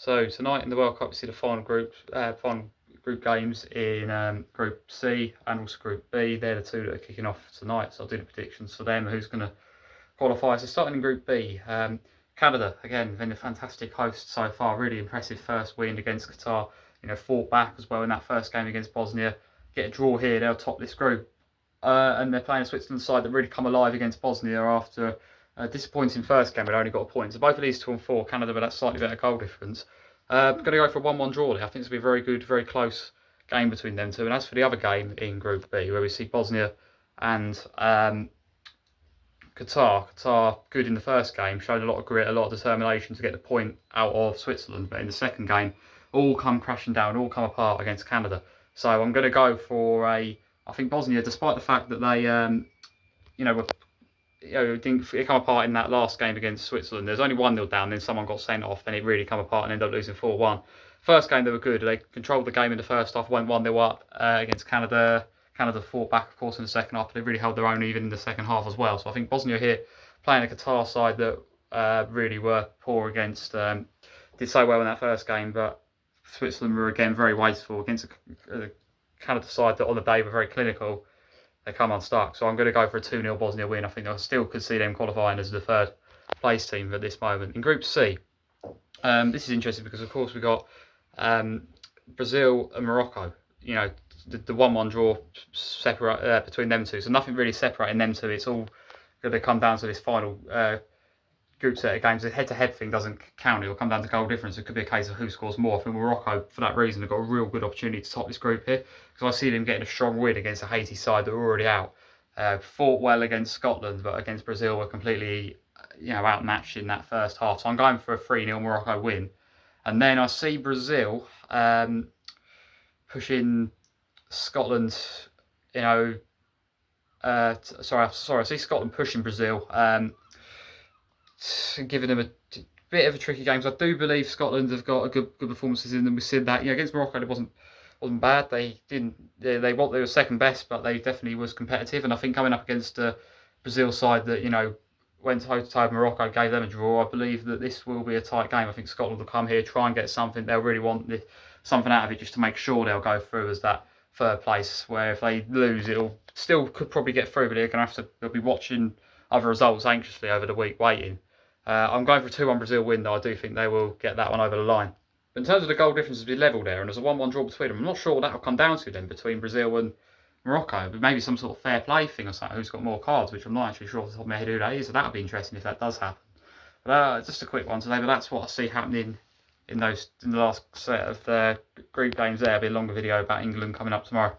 So tonight in the World Cup, we see the final group games in Group C and also Group B. They're the two that are kicking off tonight. So I'll do the predictions for them, who's going to qualify. So starting in Group B, Canada again been a fantastic host so far. Really impressive first win against Qatar. Fought back as well in that first game against Bosnia. Get a draw here, they'll top this group. And they're playing a Switzerland side that really come alive against Bosnia after a disappointing first game. They'd only got a point. So both of these 2 and 4, Canada, but that's slightly better goal difference. Going to go for a 1-1 draw. I think it's going to be a very good, very close game between them two. And as for the other game in Group B, where we see Bosnia and Qatar good in the first game, showed a lot of grit, a lot of determination to get the point out of Switzerland. But in the second game, all come crashing down, all come apart against Canada. So I'm going to go for I think Bosnia, despite the fact that they, didn't come apart in that last game against Switzerland. There's only 1-0 down, then someone got sent off, then it really come apart and ended up losing 4-1. First game they were good. They controlled the game in the first half, went 1-0 up against Canada. Canada fought back, of course, in the second half, but they really held their own even in the second half as well. So I think Bosnia here, playing a Qatar side that really were poor against, did so well in that first game, but Switzerland were again very wasteful against a Canada side that on the day were very clinical. They come unstuck. So I'm going to go for a 2-0 Bosnia win. I think I still could see them qualifying as the third place team at this moment. In Group C, this is interesting because, of course, we've got Brazil and Morocco. The 1-1 draw separate between them two. So nothing really separating them two. It's all going to come down to this final group set of games. The head-to-head thing doesn't count. It will come down to goal difference. It could be a case of who scores more. I think Morocco, for that reason, have got a real good opportunity to top this group here, because I see them getting a strong win against a Haiti side that are already out. Fought well against Scotland, but against Brazil were completely outmatched in that first half. So I'm going for a 3-0 Morocco win. And then I see Brazil pushing Scotland, I see Scotland pushing Brazil, giving them a bit of a tricky game. So I do believe Scotland have got a good performances in them. We've seen that against Morocco, it wasn't bad. They were second best, but they definitely was competitive. And I think coming up against a Brazil side that went toe to toe with Morocco, gave them a draw. I believe that this will be a tight game. I think Scotland will come here, try and get something. They'll really want something out of it just to make sure they'll go through as that third place. Where if they lose, it'll still could probably get through, but they'll be watching other results anxiously over the week, waiting. I'm going for a 2-1 Brazil win, though. I do think they will get that one over the line. But in terms of the goal difference, will be level there, and there's a 1-1 draw between them. I'm not sure what that will come down to then between Brazil and Morocco, but maybe some sort of fair play thing or something. Who's got more cards? Which I'm not actually sure off the top of my head who that is. So that'll be interesting if that does happen. But just a quick one today. But that's what I see happening in the last set of the group games. There, will be a longer video about England coming up tomorrow.